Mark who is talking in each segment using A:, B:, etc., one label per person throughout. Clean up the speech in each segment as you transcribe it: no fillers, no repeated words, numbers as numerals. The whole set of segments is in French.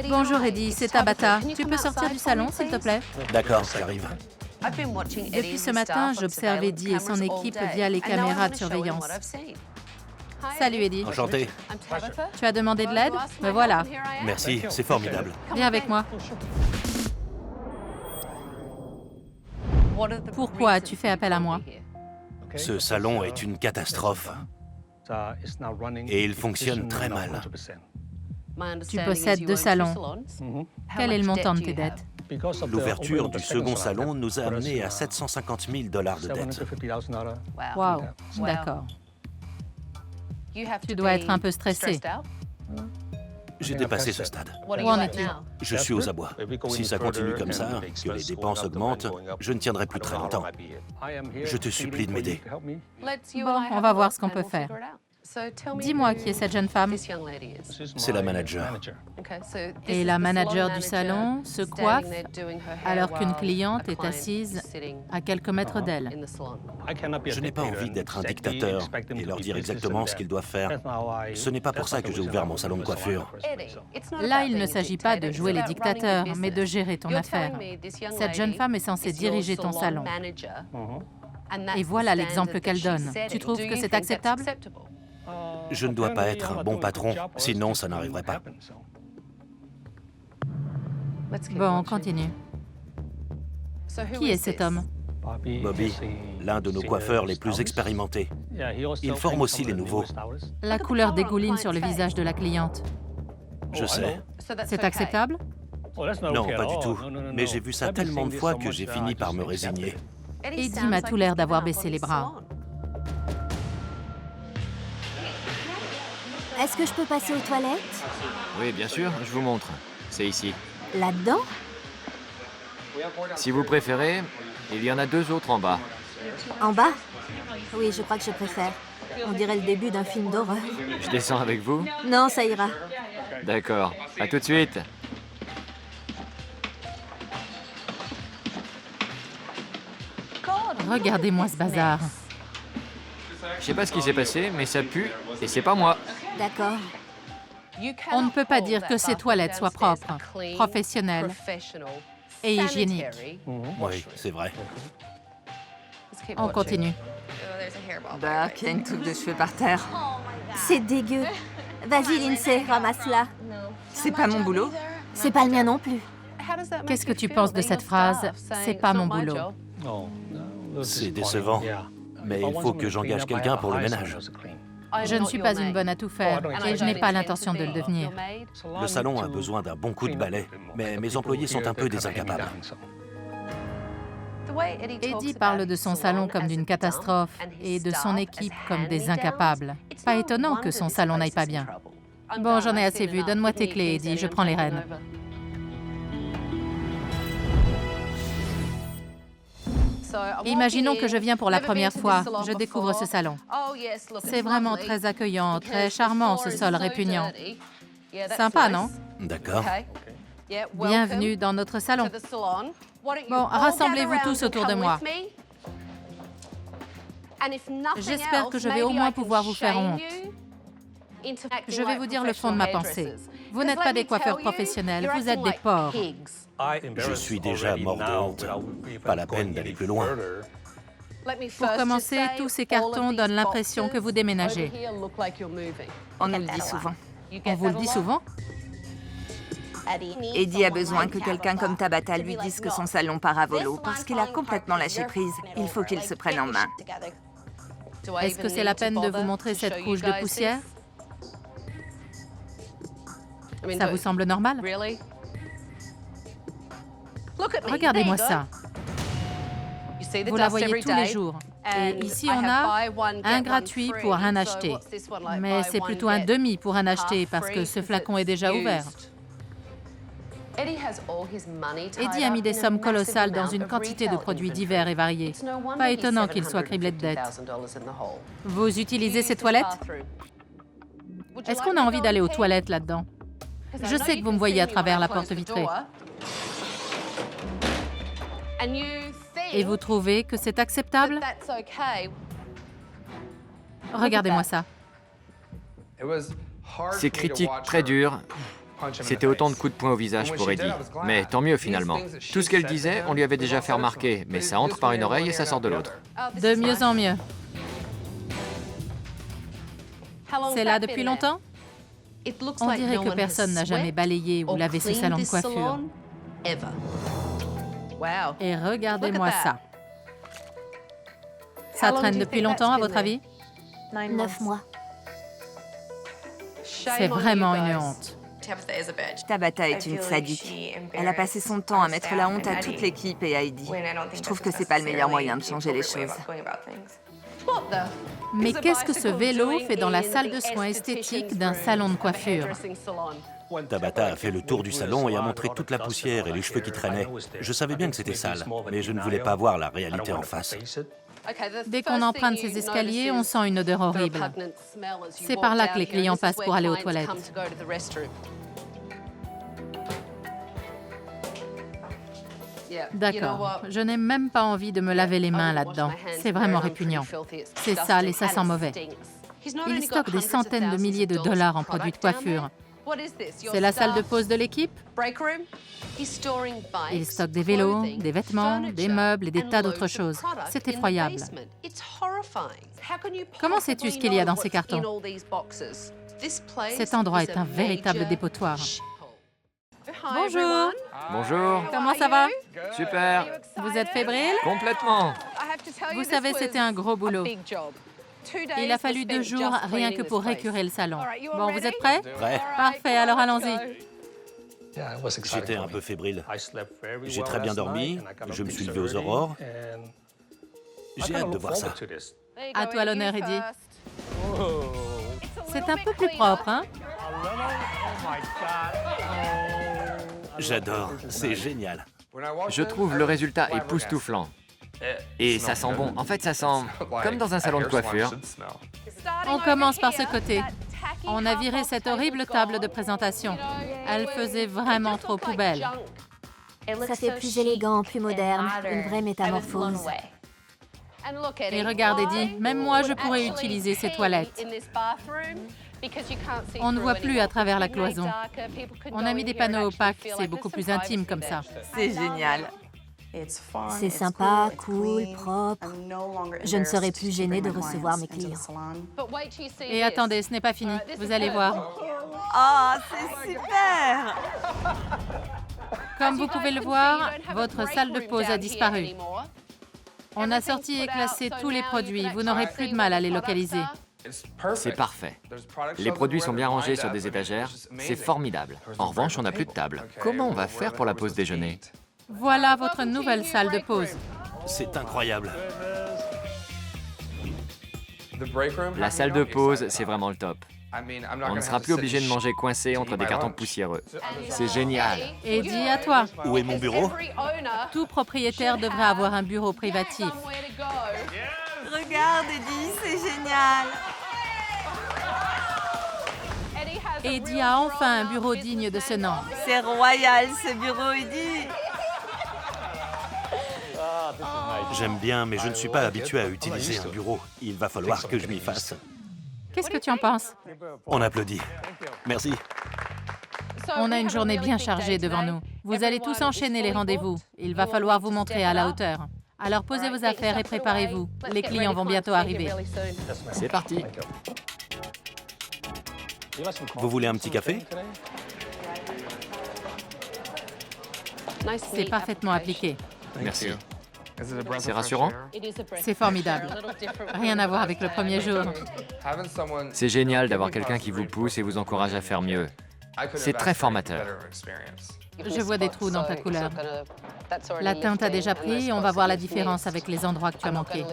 A: Bonjour Eddie, c'est Tabata. Tu peux sortir du salon, s'il te plaît?
B: D'accord, j'arrive.
A: Depuis ce matin, j'observe Eddie et son équipe via les caméras de surveillance. Salut Eddie.
B: Enchanté.
A: Tu as demandé de l'aide? Me voilà.
B: Merci, c'est formidable.
A: Viens avec moi. Pourquoi as-tu fait appel à moi?
B: Ce salon est une catastrophe et il fonctionne très mal.
A: Tu possèdes 2 salons. Quel est le montant de tes dettes?
B: L'ouverture du second salon nous a amené à 750 000 $ de dettes.
A: Waouh, d'accord. Tu dois être un peu stressé.
B: J'ai dépassé ce stade.
A: Où en es-tu?
B: Je suis aux abois. Si ça continue comme ça, que les dépenses augmentent, je ne tiendrai plus très longtemps. Je te supplie de m'aider.
A: Bon, on va voir ce qu'on peut faire. Dis-moi qui est cette jeune femme.
B: C'est la manager.
A: Et la manager du salon se coiffe alors qu'une cliente est assise à quelques mètres d'elle.
B: Je n'ai pas envie d'être un dictateur et leur dire exactement ce qu'ils doivent faire. Ce n'est pas pour ça que j'ai ouvert mon salon de coiffure.
A: Là, il ne s'agit pas de jouer les dictateurs, mais de gérer ton affaire. Cette jeune femme est censée diriger ton salon. Et voilà l'exemple qu'elle donne. Tu trouves que c'est acceptable?
B: Je ne dois pas être un bon patron, sinon ça n'arriverait pas.
A: Bon, on continue. Qui est cet homme?
B: Bobby, l'un de nos coiffeurs les plus expérimentés. Il forme aussi les nouveaux.
A: La couleur dégouline sur le visage de la cliente.
B: Je sais.
A: C'est acceptable?
B: Non, pas du tout. Mais j'ai vu ça tellement de fois que j'ai fini par me résigner.
A: Eddie m'a tout l'air d'avoir baissé les bras.
C: Est-ce que je peux passer aux toilettes?
D: Oui, bien sûr, je vous montre. C'est ici.
C: Là-dedans?
D: Si vous préférez, il y en a 2 autres en bas.
C: En bas? Oui, je crois que je préfère. On dirait le début d'un film d'horreur.
D: Je descends avec vous?
C: Non, ça ira.
D: D'accord. À tout de suite.
A: Regardez-moi ce bazar.
D: Je sais pas ce qui s'est passé, mais ça pue et c'est pas moi.
C: D'accord.
A: On ne peut pas dire que ces toilettes soient propres, professionnelles et hygiéniques.
B: Oui, c'est vrai.
A: On continue.
E: Bah, il y a une touffe de cheveux par terre.
C: C'est dégueu. Vas-y, Lindsay, ramasse-la.
E: C'est pas mon boulot.
C: C'est pas le mien non plus.
A: Qu'est-ce que tu penses de cette phrase? C'est pas mon boulot.
B: C'est décevant. Mais il faut que j'engage quelqu'un pour le ménage.
A: Je ne suis pas une bonne à tout faire et je n'ai pas l'intention de le devenir.
B: Le salon a besoin d'un bon coup de balai, mais mes employés sont un peu des incapables.
A: Eddie parle de son salon comme d'une catastrophe et de son équipe comme des incapables. Pas étonnant que son salon n'aille pas bien. Bon, j'en ai assez vu. Donne-moi tes clés, Eddie. Je prends les rênes. Imaginons que je viens pour la première fois. Je découvre ce salon. C'est vraiment très accueillant, très charmant, ce sol répugnant. Sympa, non?
B: D'accord.
A: Bienvenue dans notre salon. Bon, rassemblez-vous tous autour de moi. J'espère que je vais au moins pouvoir vous faire honte. Je vais vous dire le fond de ma pensée. Vous n'êtes pas des coiffeurs professionnels, vous êtes des porcs.
B: Je suis déjà mort de honte. Pas la peine d'aller plus loin.
A: Pour commencer, tous ces cartons donnent l'impression que vous déménagez.
E: On nous le dit souvent.
A: On vous le dit souvent?
E: Eddie a besoin que quelqu'un comme Tabata lui dise que son salon part à volo parce qu'il a complètement lâché prise. Il faut qu'il se prenne en main.
A: Est-ce que c'est la peine de vous montrer cette couche de poussière? Ça vous semble normal? Regardez-moi ça. Vous la voyez tous les jours. Et ici, on a un gratuit pour un acheté. Mais c'est plutôt un demi pour un acheté parce que ce flacon est déjà ouvert. Eddie a mis des sommes colossales dans une quantité de produits divers et variés. Pas étonnant qu'il soit criblé de dettes. Vous utilisez ces toilettes? Est-ce qu'on a envie d'aller aux toilettes là-dedans? Je sais que vous me voyez à travers la porte vitrée. Et vous trouvez que c'est acceptable? Regardez-moi ça.
D: C'est critique très dur, C'était autant de coups de poing au visage pour Eddie. Mais tant mieux finalement. Tout ce qu'elle disait, on lui avait déjà fait remarquer, mais ça entre par une oreille et ça sort de l'autre.
A: De mieux en mieux. C'est là depuis longtemps? On dirait que personne n'a jamais balayé ou lavé ce salon de coiffure. Et regardez-moi ça. Ça traîne depuis longtemps, à votre avis?
C: 9 mois.
A: C'est vraiment une honte.
E: Tabitha est une sadique. Elle a passé son temps à mettre la honte à toute l'équipe et à Heidi. Je trouve que c'est pas le meilleur moyen de changer les choses.
A: Mais qu'est-ce que ce vélo fait dans la salle de soins esthétiques d'un salon de coiffure?
B: Tabitha a fait le tour du salon et a montré toute la poussière et les cheveux qui traînaient. Je savais bien que c'était sale, mais je ne voulais pas voir la réalité en face.
A: Dès qu'on emprunte ces escaliers, on sent une odeur horrible. C'est par là que les clients passent pour aller aux toilettes. D'accord, je n'ai même pas envie de me laver les mains là-dedans. C'est vraiment répugnant. C'est sale et ça sent mauvais. Il stocke des centaines de milliers de dollars en produits de coiffure. C'est la salle de pause de l'équipe? Il stocke des vélos, des vêtements, des meubles et des tas d'autres choses. C'est effroyable. Comment sais-tu ce qu'il y a dans ces cartons? Cet endroit est un véritable dépotoir. Bonjour.
D: Bonjour.
A: Comment ça va?
D: Super.
A: Vous êtes fébrile?
D: Complètement.
A: Vous savez, c'était un gros boulot. Il a fallu 2 jours rien que pour récurer le salon. Bon, vous êtes prêts?
B: Prêt?
A: Parfait, alors allons-y.
B: J'étais un peu fébrile. J'ai très bien dormi, je me suis levé aux aurores. J'ai hâte de voir ça.
A: À toi l'honneur, Eddie. C'est un peu plus propre, hein?
B: J'adore, c'est génial.
D: Je trouve le résultat époustouflant. Et ça sent bon. En fait, ça sent comme dans un salon de coiffure.
A: On commence par ce côté. On a viré cette horrible table de présentation. Elle faisait vraiment trop poubelle.
C: Ça fait plus élégant, plus moderne, une vraie métamorphose.
A: Et regarde, Eddie, même moi, je pourrais utiliser ces toilettes. On ne voit plus à travers la cloison. On a mis des panneaux opaques, c'est beaucoup plus intime comme ça.
E: C'est génial.
C: C'est sympa, cool, propre. Je ne serai plus gênée de recevoir mes clients.
A: Et attendez, ce n'est pas fini. Vous allez voir.
E: Oh, c'est super!
A: Comme vous pouvez le voir, votre salle de pause a disparu. On a sorti et classé tous les produits. Vous n'aurez plus de mal à les localiser.
D: C'est parfait. Les produits sont bien rangés sur des étagères. C'est formidable. En revanche, on n'a plus de table. Comment on va faire pour la pause déjeuner?
A: Voilà votre nouvelle salle de pause.
B: C'est incroyable.
D: La salle de pause, c'est vraiment le top. On ne sera plus obligé de manger coincé entre des cartons poussiéreux. C'est génial.
A: Eddie, à toi.
B: Où est mon bureau?
A: Tout propriétaire devrait avoir un bureau privatif.
E: Regarde, Eddie, c'est génial!
A: Eddie a enfin un bureau digne de ce nom.
E: C'est royal, ce bureau, Eddie!
B: J'aime bien, mais je ne suis pas habitué à utiliser un bureau. Il va falloir que je m'y fasse.
A: Qu'est-ce que tu en penses?
B: On applaudit. Merci.
A: On a une journée bien chargée devant nous. Vous allez tous enchaîner les rendez-vous. Il va falloir vous montrer à la hauteur. Alors posez vos affaires et préparez-vous. Les clients vont bientôt arriver.
D: C'est parti.
B: Vous voulez un petit café?
A: C'est parfaitement appliqué.
D: Merci. C'est rassurant?
A: C'est formidable. Rien à voir avec le premier jour.
D: C'est génial d'avoir quelqu'un qui vous pousse et vous encourage à faire mieux. C'est très formateur.
A: Je vois des trous dans ta couleur. La teinte a déjà pris et on va voir la différence avec les endroits que tu as manqués.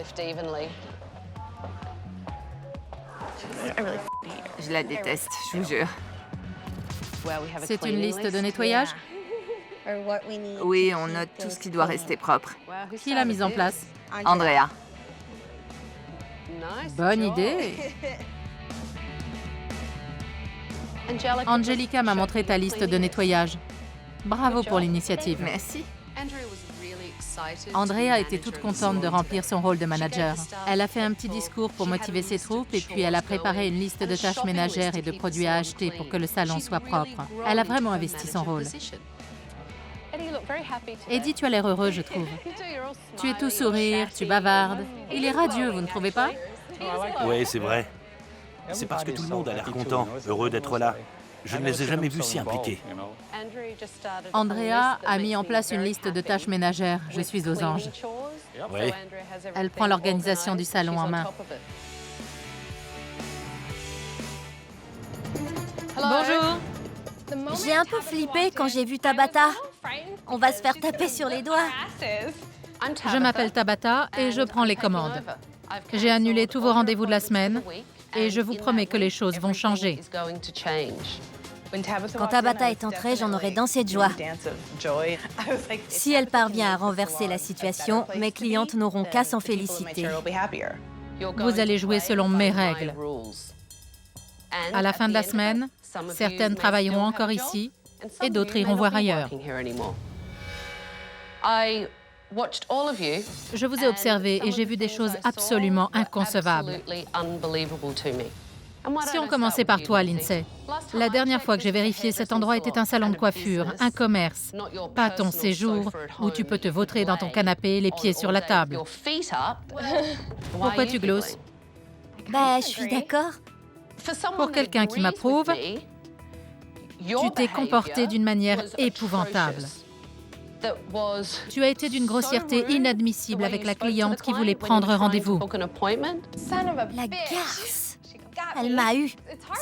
E: Je la déteste, je vous jure.
A: C'est une liste de nettoyage?
E: Oui, on note tout ce qui doit rester propre.
A: Qui l'a mise en place?
E: Andrea.
A: Bonne idée. Angelica m'a montré ta liste de nettoyage. Bravo pour l'initiative.
E: Merci.
A: Andrea était toute contente de remplir son rôle de manager. Elle a fait un petit discours pour motiver ses troupes et puis elle a préparé une liste de tâches ménagères et de produits à acheter pour que le salon soit propre. Elle a vraiment investi son rôle. Eddie, tu as l'air heureux, je trouve. Tu es tout sourire, tu bavardes. Il est radieux, vous ne trouvez pas?
B: Oui, c'est vrai. C'est parce que tout le monde a l'air content, heureux d'être là. Je ne les ai jamais vus si impliqués.
A: Andrea a mis en place une liste de tâches ménagères. Je suis aux anges.
B: Oui.
A: Elle prend l'organisation du salon en main. Bonjour.
C: J'ai un peu flippé quand j'ai vu Tabata. On va se faire taper sur les doigts.
A: Je m'appelle Tabata et je prends les commandes. J'ai annulé tous vos rendez-vous de la semaine et je vous promets que les choses vont changer.
C: Quand Tabata est entrée, j'en aurais dansé de joie. Si elle parvient à renverser la situation, mes clientes n'auront qu'à s'en féliciter.
A: Vous allez jouer selon mes règles. À la fin de la semaine, certaines travailleront encore ici et d'autres iront voir ailleurs. Je vous ai observé et j'ai vu des choses absolument inconcevables. Si on commençait par toi, Lindsay. La dernière fois que j'ai vérifié, cet endroit était un salon de coiffure, un commerce, pas ton séjour où tu peux te vautrer dans ton canapé, les pieds sur la table. Pourquoi tu glousses?
C: Bah, je suis d'accord.
A: Pour quelqu'un qui m'approuve, tu t'es comporté d'une manière épouvantable. Tu as été d'une grossièreté inadmissible avec la cliente qui voulait prendre rendez-vous.
C: La garce! Elle m'a eu.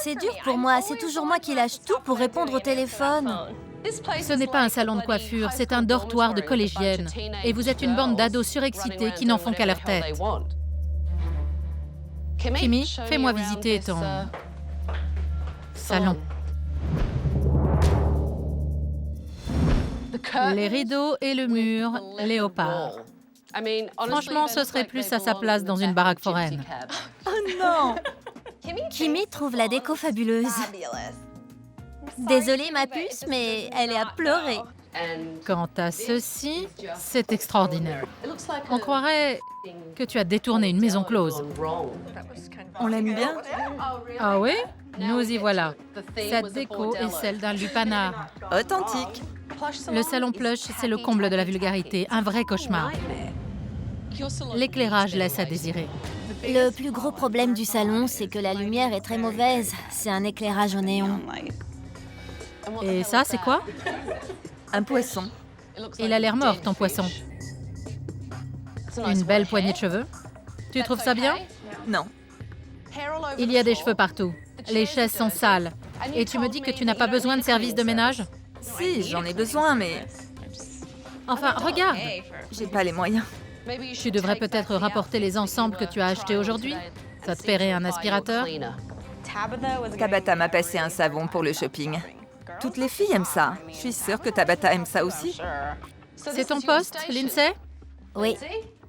C: C'est dur pour moi, c'est toujours moi qui lâche tout pour répondre au téléphone.
A: Ce n'est pas un salon de coiffure, c'est un dortoir de collégiennes. Et vous êtes une bande d'ados surexcités qui n'en font qu'à leur tête. Kimmy, fais-moi visiter ton salon. Les rideaux et le mur, léopard. Franchement, ce serait plus à sa place dans une baraque foraine.
C: Oh non! Kimmy trouve la déco fabuleuse. Désolée, ma puce, mais elle est à pleurer.
A: Quant à ceci, c'est extraordinaire. On croirait que tu as détourné une maison close.
E: On l'aime bien?
A: Ah oui? Nous y voilà. Cette déco est celle d'un lupanar.
E: Authentique.
A: Le salon plush, c'est le comble de la vulgarité, un vrai cauchemar. L'éclairage laisse à désirer.
C: Le plus gros problème du salon, c'est que la lumière est très mauvaise. C'est un éclairage au néon.
A: Et ça, c'est quoi?
E: Un poisson.
A: Il a l'air mort, ton poisson. Une belle poignée de cheveux. Tu trouves ça bien?
E: Non.
A: Il y a des cheveux partout. Les chaises sont sales. Et tu me dis que tu n'as pas besoin de service de ménage?
E: Si, j'en ai besoin, mais
A: Enfin, regarde.
E: j'ai pas les moyens.
A: Tu devrais peut-être rapporter les ensembles que tu as achetés aujourd'hui. Ça te paierait un aspirateur?
E: Tabata m'a passé un savon pour le shopping. Toutes les filles aiment ça. Je suis sûre que Tabata aime ça aussi.
A: C'est ton poste, Lindsay?
C: Oui,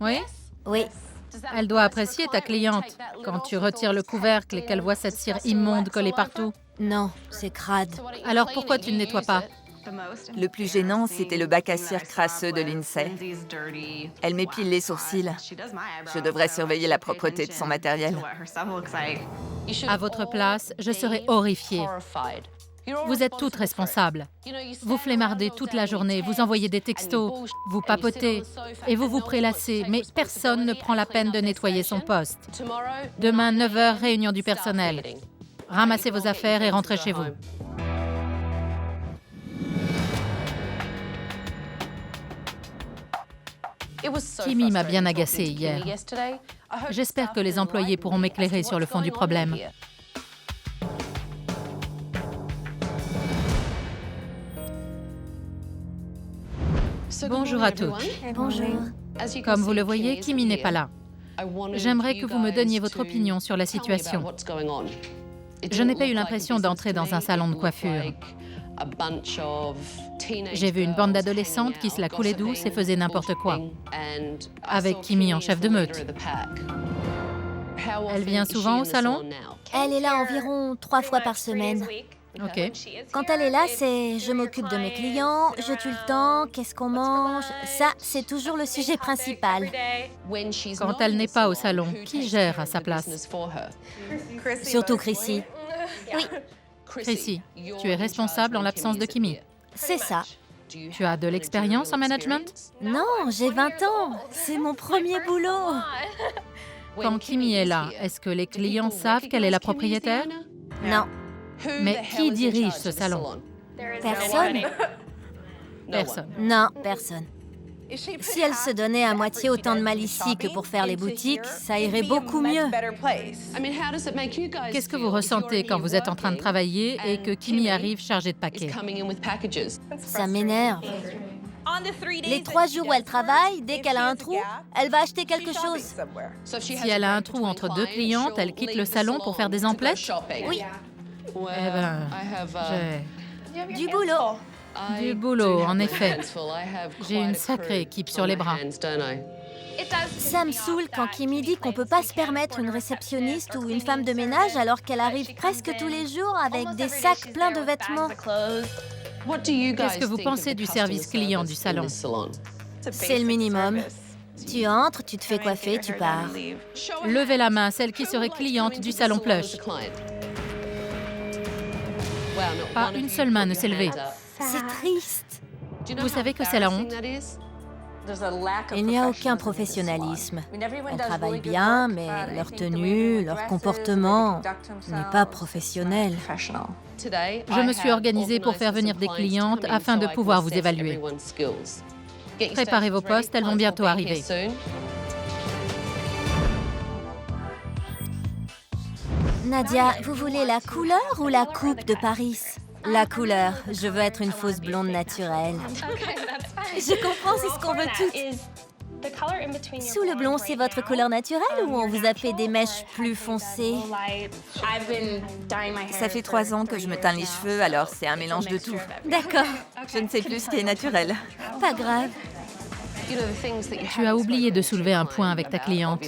A: Oui?
C: oui.
A: Elle doit apprécier ta cliente quand tu retires le couvercle et qu'elle voit cette cire immonde collée partout.
C: Non, c'est crade.
A: Alors pourquoi tu ne nettoies pas?
E: Le plus gênant, c'était le bac à cire crasseux de Lindsay. Elle m'épile les sourcils. Je devrais surveiller la propreté de son matériel.
A: À votre place, je serais horrifiée. Vous êtes toutes responsables. Vous flémardez toute la journée, vous envoyez des textos, vous papotez et vous vous prélassez, mais personne ne prend la peine de nettoyer son poste. Demain, 9h, réunion du personnel. Ramassez vos affaires et rentrez chez vous. Kimmy m'a bien agacée hier. J'espère que les employés pourront m'éclairer sur le fond du problème. Bonjour à toutes.
C: Bonjour.
A: Comme vous le voyez, Kimmy n'est pas là. J'aimerais que vous me donniez votre opinion sur la situation. Je n'ai pas eu l'impression d'entrer dans un salon de coiffure. J'ai vu une bande d'adolescentes qui se la coulaient douce et faisaient n'importe quoi, avec Kimmy en chef de meute. Elle vient souvent au salon?
C: Elle est là environ 3 fois par semaine.
A: Ok.
C: Quand elle est là, c'est « je m'occupe de mes clients, je tue le temps, qu'est-ce qu'on mange ?» Ça, c'est toujours le sujet principal.
A: Quand elle n'est pas au salon, qui gère à sa place?
C: Surtout Chrissy. Oui,
A: Chrissy, tu es responsable en l'absence de Kimi.
C: c'est ça.
A: Tu as de l'expérience en management?
C: Non, j'ai 20 ans. C'est mon premier boulot.
A: Quand Kimi est là, est-ce que les clients savent qu'elle est la propriétaire?
C: Non,
A: Mais qui dirige ce salon?
C: personne.
A: Personne.
C: Non, personne. Si elle se donnait à moitié autant de mal ici que pour faire les boutiques, ça irait beaucoup mieux.
A: Qu'est-ce que vous ressentez quand vous êtes en train de travailler et que Kimi arrive chargée de paquets?
C: Ça m'énerve. Les 3 jours où elle travaille, dès qu'elle a un trou, elle va acheter quelque chose.
A: Si elle a un trou entre 2 clientes, elle quitte le salon pour faire des emplettes?
C: Oui,
A: Eh ben, j'ai
C: du boulot.
A: du boulot, en effet. J'ai une sacrée équipe sur les bras.
C: Ça me saoule quand Kimi dit qu'on peut pas se permettre une réceptionniste ou une femme de ménage alors qu'elle arrive presque tous les jours avec des sacs pleins de vêtements.
A: Qu'est-ce que vous pensez du service client du salon?
C: C'est le minimum. Tu entres, tu te fais coiffer, tu pars.
A: Levez la main, celle qui serait cliente du salon Plush. Pas une seule main ne s'est levée.
C: C'est triste.
A: Vous savez que c'est la honte?
C: Il n'y a aucun professionnalisme. Elles travaillent bien, mais leur tenue, leur comportement n'est pas professionnel.
A: Je me suis organisée pour faire venir des clientes afin de pouvoir vous évaluer. Préparez vos postes, elles vont bientôt arriver.
C: Nadia, vous voulez la couleur ou la coupe de Paris? La couleur. Je veux être une fausse blonde naturelle. Je comprends, c'est ce qu'on veut toutes. Sous le blond, c'est votre couleur naturelle ou on vous a fait des mèches plus foncées?
E: Ça fait 3 ans que je me teins les cheveux, alors c'est un mélange de tout.
C: D'accord,
E: Je ne sais plus ce qui est naturel.
C: pas grave.
A: Tu as oublié de soulever un point avec ta cliente.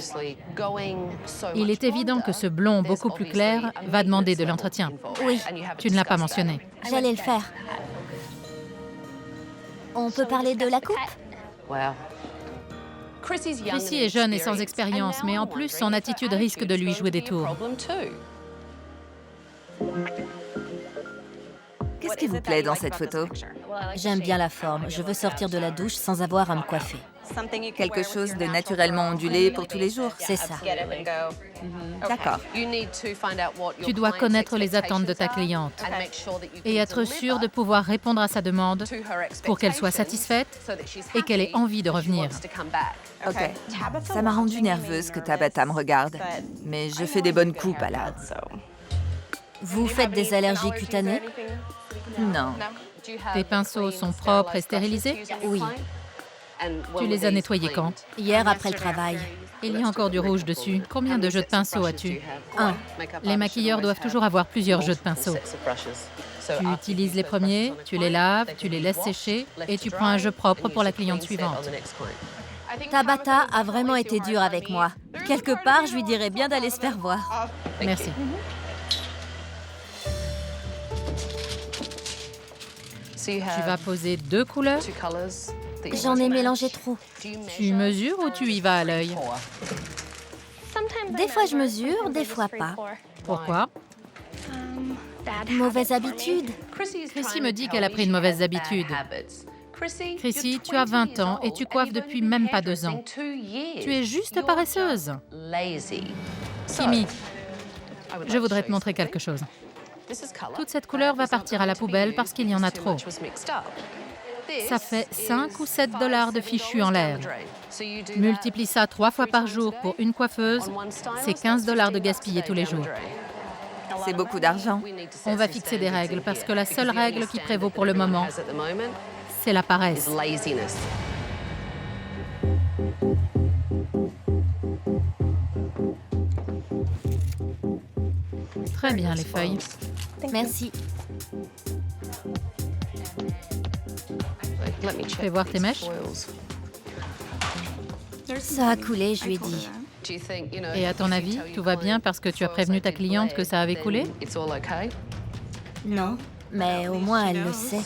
A: Il est évident que ce blond beaucoup plus clair va demander de l'entretien.
C: Oui,
A: Tu ne l'as pas mentionné.
C: j'allais le faire. On peut parler de la coupe?
A: Chrissy est jeune et sans expérience, mais en plus, son attitude risque de lui jouer des tours.
E: Qu'est-ce qui vous plaît dans cette photo?
C: J'aime bien la forme. Je veux sortir de la douche sans avoir à me coiffer.
E: Quelque chose de naturellement ondulé pour tous les jours?
C: C'est ça.
E: D'accord.
A: Tu dois connaître les attentes de ta cliente et être sûr de pouvoir répondre à sa demande pour qu'elle soit satisfaite et qu'elle ait envie de revenir.
E: Ok. Ça m'a rendue nerveuse que Tabata me regarde, mais je fais des bonnes coupes alors.
C: Vous faites des allergies cutanées?
E: Non.
A: Tes pinceaux sont propres et stérilisés?
C: Oui.
A: Tu les as nettoyés quand?
C: Hier après le travail.
A: Il y a encore du rouge dessus. Combien de jeux de pinceaux as-tu?
C: 1.
A: Les maquilleurs doivent toujours avoir plusieurs jeux de pinceaux. Tu utilises les premiers, tu les laves, tu les laisses sécher et tu prends un jeu propre pour la cliente suivante.
C: Tabata a vraiment été dure avec moi. Quelque part, je lui dirais bien d'aller se faire voir.
A: Merci. Tu vas poser 2 couleurs?
C: J'en ai mélangé trop.
A: Tu mesures ou tu y vas à l'œil?
C: Des fois, je mesure, des fois pas.
A: Pourquoi?
C: Mauvaise habitude.
A: Chrissy me dit qu'elle a pris une mauvaise habitude. Chrissy, tu as 20 ans et tu coiffes depuis même pas 2 ans. Tu es juste paresseuse. Kimi, je voudrais te montrer quelque chose. Toute cette couleur va partir à la poubelle parce qu'il y en a trop. Ça fait 5 ou 7 $ de fichus en l'air. Multiplie ça 3 fois par jour pour une coiffeuse, c'est 15 $ de gaspillé tous les jours.
E: C'est beaucoup d'argent.
A: On va fixer des règles parce que la seule règle qui prévaut pour le moment, c'est la paresse. Très bien, les feuilles.
C: Merci.
A: Fais voir tes mèches.
C: Ça a coulé, je lui ai dit.
A: Et à ton avis, tout va bien parce que tu as prévenu ta cliente que ça avait coulé?
C: Non, mais au moins elle le sait.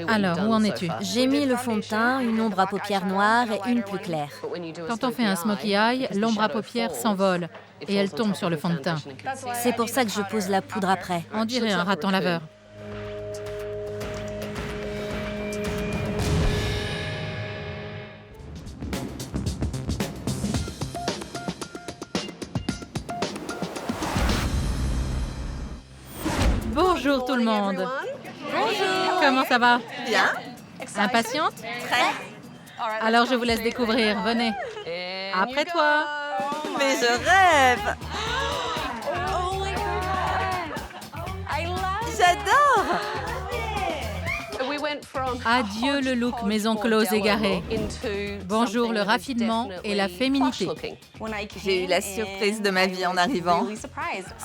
A: Alors, où en es-tu?
C: J'ai mis le fond de teint, une ombre à paupières noires et une plus claire.
A: Quand on fait un smokey eye, l'ombre à paupières s'envole et elle tombe sur le fond de teint.
C: C'est pour ça que je pose la poudre après.
A: On dirait un raton laveur. Bonjour tout le monde.
C: Bonjour.
A: Comment ça va?
E: Bien.
A: Impatiente?
C: Très.
A: Alors je vous laisse découvrir. Venez. Après toi.
E: Mais je rêve. J'adore.
A: Adieu le look maison close égaré. Bonjour le raffinement et la féminité.
E: J'ai eu la surprise de ma vie en arrivant.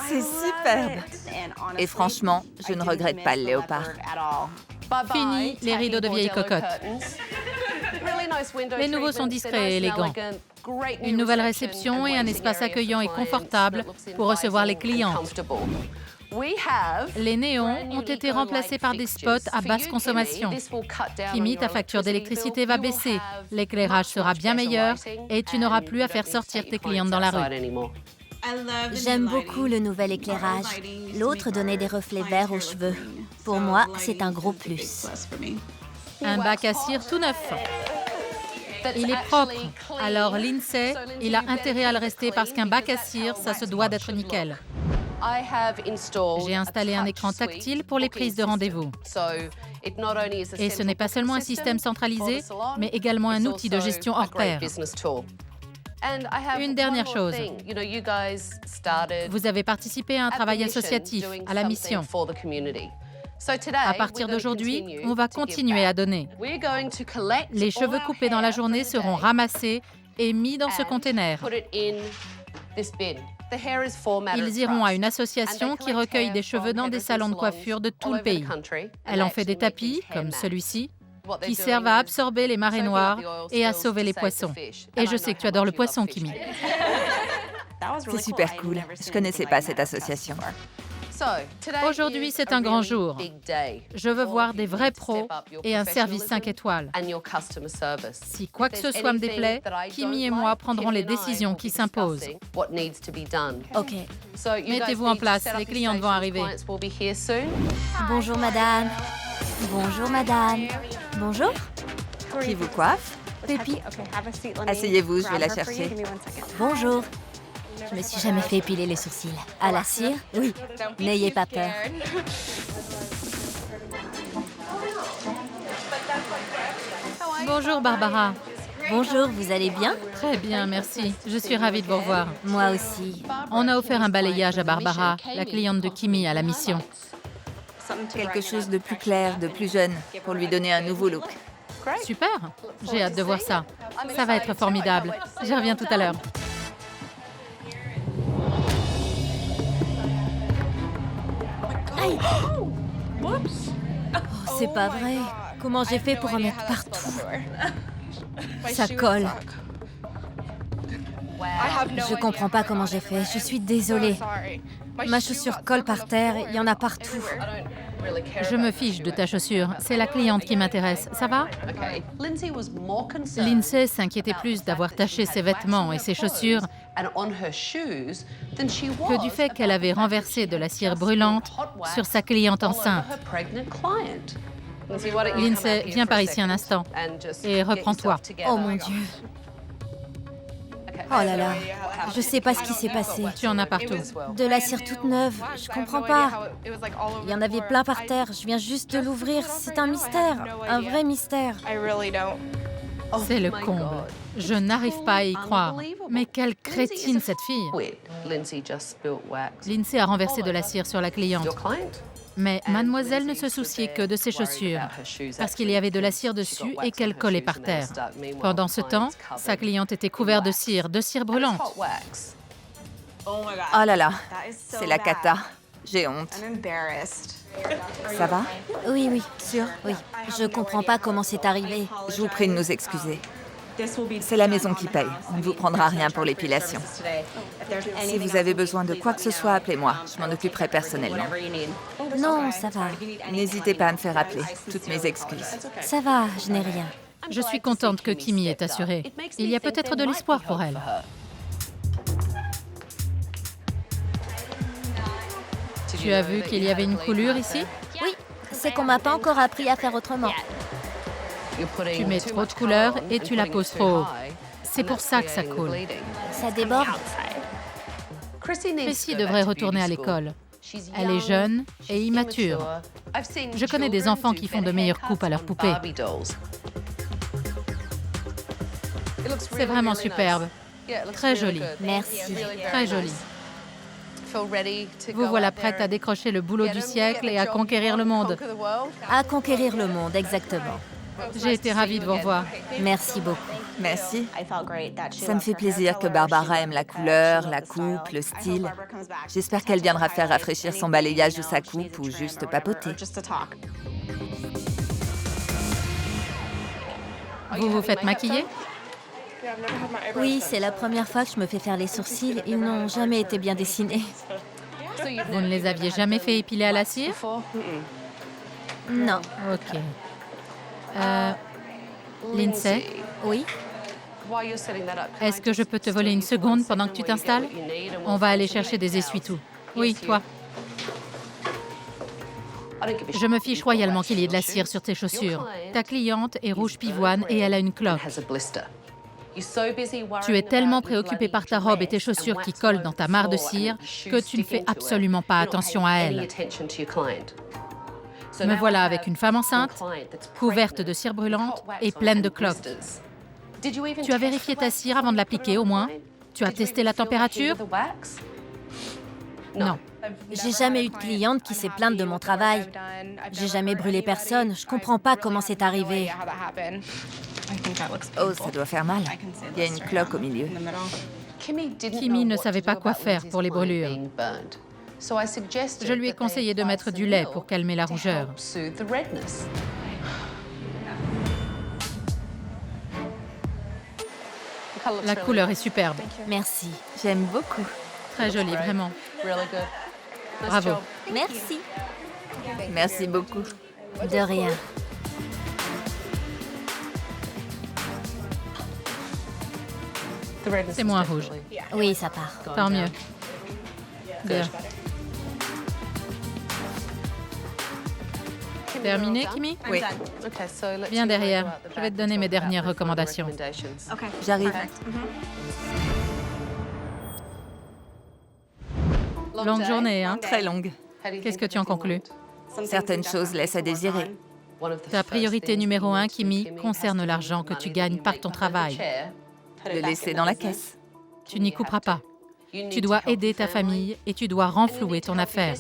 E: C'est superbe. Et franchement, je ne regrette pas le léopard.
A: Fini les rideaux de vieilles cocottes. Les nouveaux sont discrets et élégants. Une nouvelle réception et un espace accueillant et confortable pour recevoir les clients. Les néons ont été remplacés par des spots à basse consommation. Kimi, ta facture d'électricité va baisser, l'éclairage sera bien meilleur et tu n'auras plus à faire sortir tes clientes dans la rue.
C: J'aime beaucoup le nouvel éclairage. L'autre donnait des reflets verts aux cheveux. Pour moi, c'est un gros plus.
A: Un bac à cire tout neuf. Il est propre. Alors Lindsay, il a intérêt à le rester parce qu'un bac à cire, ça se doit d'être nickel. J'ai installé un écran tactile pour les prises de rendez-vous. Et ce n'est pas seulement un système centralisé, mais également un outil de gestion hors pair. Une dernière chose. Vous avez participé à un travail associatif, à la mission. À partir d'aujourd'hui, on va continuer à donner. Les cheveux coupés dans la journée seront ramassés et mis dans ce conteneur. Ils iront à une association qui recueille des cheveux dans des salons de coiffure de tout le pays. Elle en fait des tapis, comme celui-ci, qui servent à absorber les marées noires et à sauver les poissons. Et je sais que tu adores le poisson, Kimi.
E: C'est super cool. Je connaissais pas cette association.
A: Aujourd'hui, c'est un grand jour. Je veux voir des vrais pros et un service 5 étoiles. Si quoi que ce soit me déplaît, Kimi et moi prendrons les décisions qui s'imposent.
C: OK.
A: Mettez-vous en place, les clientes vont arriver.
C: Bonjour, madame. Bonjour, madame. Bonjour.
E: Qui vous coiffe?
C: Pépi.
E: Asseyez-vous, je vais la chercher.
C: Bonjour. Je me suis jamais fait épiler les sourcils. À la cire? Oui. N'ayez pas peur.
A: Bonjour, Barbara.
C: Bonjour, vous allez bien?
A: Très bien, merci. Je suis ravie de vous revoir.
C: Moi aussi.
A: On a offert un balayage à Barbara, la cliente de Kimi à la mission.
E: Quelque chose de plus clair, de plus jeune, pour lui donner un nouveau look.
A: Super. J'ai hâte de voir ça. Ça va être formidable. Je reviens tout à l'heure.
C: Aïe! Oh, c'est pas vrai. Comment j'ai fait pour en mettre partout? Ça colle. Je comprends pas comment j'ai fait. Je suis désolée. Ma chaussure colle par terre. Il y en a partout.
A: Je me fiche de ta chaussure. C'est la cliente qui m'intéresse. Ça va? Lindsay s'inquiétait plus d'avoir taché ses vêtements et ses chaussures que du fait qu'elle avait renversé de la cire brûlante sur sa cliente enceinte. Lindsay, viens par ici un instant et reprends-toi.
C: Oh mon Dieu. Oh là là. Je sais pas ce qui s'est passé.
A: Tu en as partout.
C: De la cire toute neuve. Je comprends pas. Il y en avait plein par terre. Je viens juste de l'ouvrir. C'est un mystère. Un vrai mystère.
A: C'est le comble. Je n'arrive pas à y croire. Mais quelle crétine cette fille. Lindsay a renversé de la cire sur la cliente. Mais mademoiselle ne se souciait que de ses chaussures, parce qu'il y avait de la cire dessus et qu'elle collait par terre. Pendant ce temps, sa cliente était couverte de cire brûlante.
E: Oh là là, c'est la cata. J'ai honte. Ça va?
C: Oui, oui, sûr, oui. Je comprends pas comment c'est arrivé.
E: Je vous prie de nous excuser. C'est la maison qui paye. On ne vous prendra rien pour l'épilation. Si vous avez besoin de quoi que ce soit, appelez-moi. Je m'en occuperai personnellement.
C: Non, ça va.
E: N'hésitez pas à me faire appeler. Toutes mes excuses.
C: Ça va, je n'ai rien.
A: Je suis contente que Kimi est assurée. Il y a peut-être de l'espoir pour elle. Tu as vu qu'il y avait une coulure ici?
C: Oui, c'est qu'on m'a pas encore appris à faire autrement.
A: Tu mets trop de couleur et tu la poses trop haut. C'est pour ça que ça coule.
C: Ça déborde.
A: Chrissy devrait retourner à l'école. Elle est jeune et immature. Je connais des enfants qui font de meilleures coupes à leurs poupées. C'est vraiment superbe. Très joli.
C: Merci.
A: Très joli. Vous voilà prête à décrocher le boulot du siècle et à conquérir le monde.
C: À conquérir le monde, exactement.
A: J'ai été ravie de vous revoir.
C: Merci beaucoup.
E: Merci. Ça me fait plaisir que Barbara aime la couleur, la coupe, le style. J'espère qu'elle viendra faire rafraîchir son balayage ou sa coupe ou juste papoter.
A: Vous vous faites maquiller?
C: Oui, c'est la première fois que je me fais faire les sourcils. Ils n'ont jamais été bien dessinés.
A: Vous ne les aviez jamais fait épiler à la cire?
C: Non.
A: Ok. Lindsay,
C: Oui?
A: est-ce que je peux te voler une seconde pendant que tu t'installes? On va aller chercher des essuie-tout. Oui, toi. Je me fiche royalement qu'il y ait de la cire sur tes chaussures. Ta cliente est rouge pivoine et elle a une cloque. Tu es tellement préoccupé par ta robe et tes chaussures qui collent dans ta mare de cire que tu ne fais absolument pas attention à elle. Me voilà avec une femme enceinte, couverte de cire brûlante et pleine de cloques. Tu as vérifié ta cire avant de l'appliquer, au moins? Tu as testé la température? Non.
C: J'ai jamais eu de cliente qui s'est plainte de mon travail. J'ai jamais brûlé personne. Je comprends pas comment c'est arrivé.
E: Oh, ça doit faire mal. Il y a une cloque au milieu.
A: Kimi ne savait pas quoi faire pour les brûlures. Je lui ai conseillé de mettre du lait pour calmer la rougeur. La couleur est superbe.
C: Merci.
E: J'aime beaucoup.
A: Très jolie, vraiment. Bravo.
C: Merci.
E: Merci beaucoup.
C: De rien.
A: C'est moins rouge.
C: Oui, ça part.
A: Tant mieux. Bien. Terminé, Kimi?
E: Oui,
A: Viens derrière. Je vais te donner mes dernières recommandations.
E: j'arrive.
A: Longue journée, hein?
E: Très longue.
A: Qu'est-ce que tu en conclus?
E: Certaines choses laissent à désirer.
A: Ta priorité numéro 1, Kimi, concerne l'argent que tu gagnes par ton travail.
E: Le laisser dans la caisse.
A: Tu n'y couperas pas. Tu dois aider ta famille et tu dois renflouer ton affaire.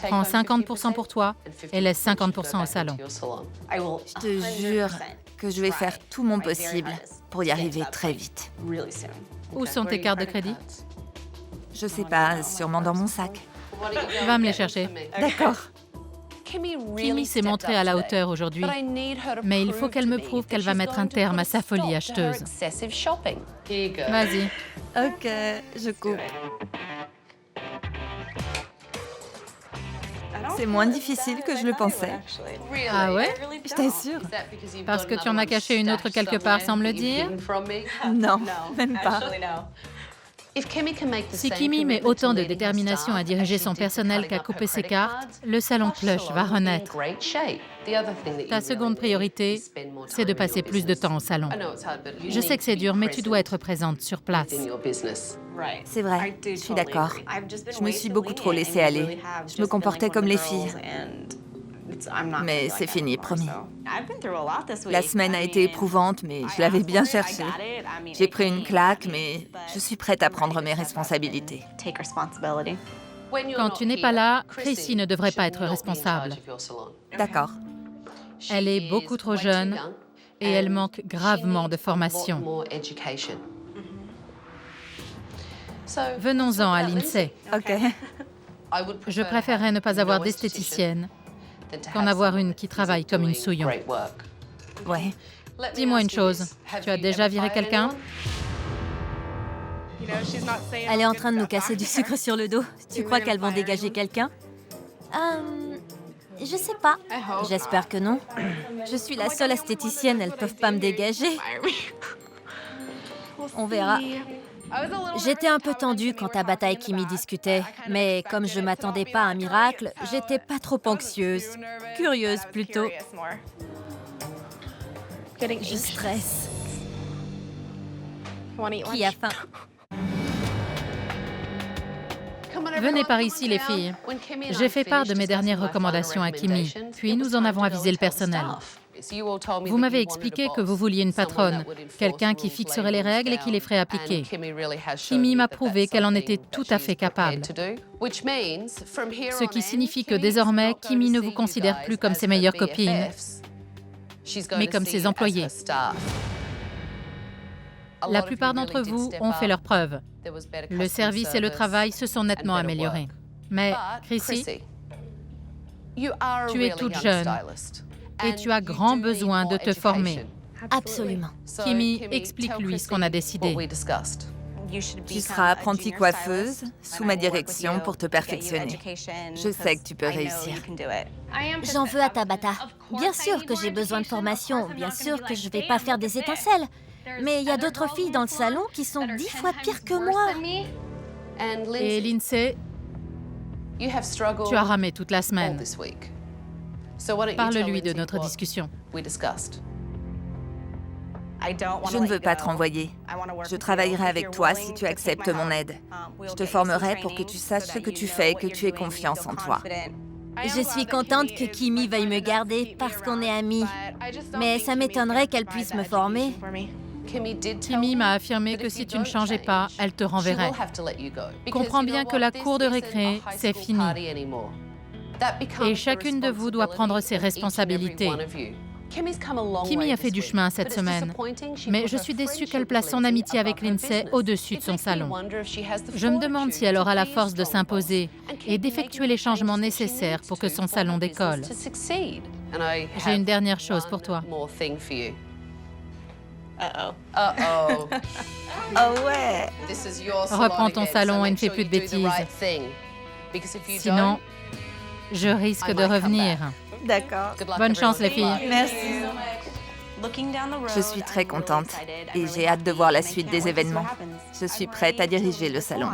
A: Prends 50% pour toi et laisse 50% au salon.
E: Je te jure que je vais faire tout mon possible pour y arriver très vite.
A: Où sont tes cartes de crédit?
E: Je sais pas, sûrement dans mon sac.
A: Va me les chercher.
E: D'accord.
A: Kimi s'est montrée à la hauteur aujourd'hui, mais il faut qu'elle me prouve qu'elle va mettre un terme à sa folie acheteuse. Vas-y.
E: Ok, je coupe. C'est moins difficile que je le pensais.
A: Ah ouais?
E: Je t'assure.
A: Parce que tu en as caché une autre quelque part sans me le dire?
E: Non, même pas.
A: Si Kimi met autant de détermination à diriger son personnel qu'à couper ses cartes, le salon Plush va renaître. Ta seconde priorité, c'est de passer plus de temps au salon. Je sais que c'est dur, mais tu dois être présente sur place.
E: C'est vrai, je suis d'accord. Je me suis beaucoup trop laissée aller. Je me comportais comme les filles. Mais c'est fini, promis. La semaine a été éprouvante, mais je l'avais bien cherché. J'ai pris une claque, mais je suis prête à prendre mes responsabilités.
A: Quand tu n'es pas là, Chrissy ne devrait pas être responsable.
E: D'accord.
A: Elle est beaucoup trop jeune et elle manque gravement de formation. Venons-en à l'INSEE.
E: Ok.
A: Je préférerais ne pas avoir d'esthéticienne qu'en avoir une qui travaille comme une souillon.
E: Ouais.
A: Dis-moi une chose, tu as déjà viré quelqu'un?
C: Elle est en train de nous casser du sucre sur le dos. Tu crois qu'elles vont dégager quelqu'un? Je sais pas. J'espère que non. Je suis la seule esthéticienne, elles peuvent pas me dégager. On verra. J'étais un peu tendue quand Tabata et Kimi discutaient, mais comme je m'attendais pas à un miracle, j'étais pas trop anxieuse. Curieuse plutôt. Je stresse. Qui a faim?
A: Venez par ici, les filles. J'ai fait part de mes dernières recommandations à Kimi, puis nous en avons avisé le personnel. Vous m'avez expliqué que vous vouliez une patronne, quelqu'un qui fixerait les règles et qui les ferait appliquer. Kimi m'a prouvé qu'elle en était tout à fait capable. Ce qui signifie que désormais, Kimi ne vous considère plus comme ses meilleures copines, mais comme ses employés. La plupart d'entre vous ont fait leurs preuves. Le service et le travail se sont nettement améliorés. Mais, Chrissy, tu es toute jeune et tu as grand besoin de te former.
C: Absolument.
A: Kimi, explique-lui ce qu'on a décidé.
E: Tu seras apprentie coiffeuse sous ma direction pour te perfectionner. Je sais que tu peux réussir.
C: J'en veux à Tabata. Bien sûr que j'ai besoin de formation, bien sûr que je vais pas faire des étincelles. Mais il y a d'autres filles dans le salon qui sont 10 fois pires que moi.
A: Et Lindsay, tu as ramé toute la semaine. Parle-lui de notre discussion.
E: Je ne veux pas te renvoyer. Je travaillerai avec toi si tu acceptes mon aide. Je te formerai pour que tu saches ce que tu fais et que tu aies confiance en toi.
C: Je suis contente que Kimi veuille me garder parce qu'on est amis. Mais ça m'étonnerait qu'elle puisse me former.
A: Kimi m'a affirmé que si tu ne changeais pas, elle te renverrait. Comprends bien que la cour de récré, c'est fini. Et chacune de vous doit prendre ses responsabilités. Kimi a fait du chemin cette semaine, mais je suis déçue qu'elle place son amitié avec Lindsay au-dessus de son salon. Je me demande si elle aura la force de s'imposer et d'effectuer les changements nécessaires pour que son salon décolle. J'ai une dernière chose pour toi.
E: Oh ouais!
A: Reprends ton salon et ne fais plus de bêtises. Sinon, je risque de revenir.
E: D'accord.
A: Bonne chance, les filles.
E: Merci. Je suis très contente et j'ai hâte de voir la suite des événements. Je suis prête à diriger le salon.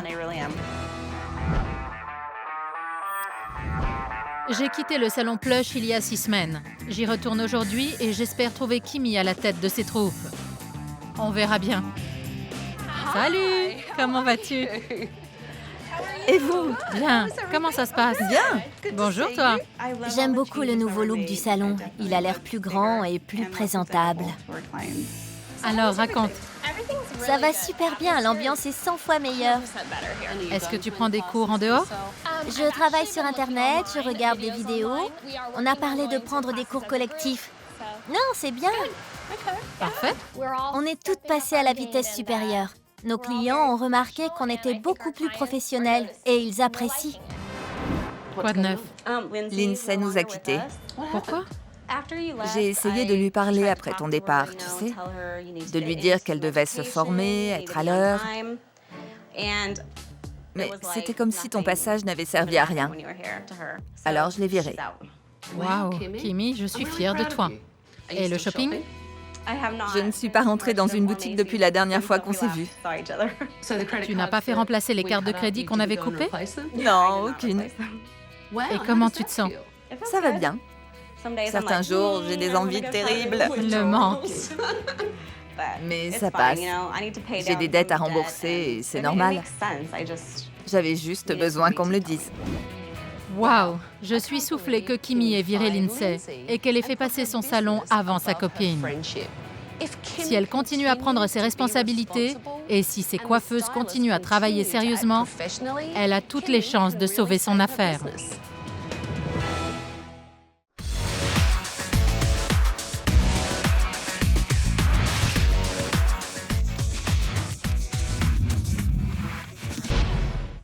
A: J'ai quitté le salon Plush il y a 6 semaines. J'y retourne aujourd'hui et j'espère trouver Kimi à la tête de ses troupes. On verra bien. Salut! Comment vas-tu?
E: Et vous?
A: Bien. Comment ça se passe?
E: Bien.
A: Bonjour, toi.
C: J'aime beaucoup le nouveau look du salon. Il a l'air plus grand et plus présentable.
A: Alors, raconte.
C: Ça va super bien, l'ambiance est 100 fois meilleure.
A: Est-ce que tu prends des cours en dehors?
C: Je travaille sur Internet, je regarde des vidéos. On a parlé de prendre des cours collectifs. Non, c'est bien.
A: Parfait.
C: On est toutes passées à la vitesse supérieure. Nos clients ont remarqué qu'on était beaucoup plus professionnels et ils apprécient.
A: Quoi de neuf?
E: Lindsay nous a quittés.
A: Pourquoi?
E: J'ai essayé de lui parler après ton départ, tu sais, de lui dire qu'elle devait se former, être à l'heure. Mais c'était comme si ton passage n'avait servi à rien. Alors je l'ai virée.
A: Waouh, Kimi, je suis fière de toi. Et le shopping?
E: Je ne suis pas rentrée dans une boutique depuis la dernière fois qu'on s'est vus.
A: Tu n'as pas fait remplacer les cartes de crédit qu'on avait coupées?
E: Non, aucune.
A: Et comment tu te sens?
E: Ça va bien. Certains jours, j'ai des envies terribles.
A: Le manque.
E: Mais ça passe. J'ai des dettes à rembourser et c'est normal. J'avais juste besoin qu'on me le dise.
A: Waouh! Je suis soufflée que Kimi ait viré Lindsay et qu'elle ait fait passer son salon avant sa copine. Si elle continue à prendre ses responsabilités et si ses coiffeuses continuent à travailler sérieusement, elle a toutes les chances de sauver son affaire.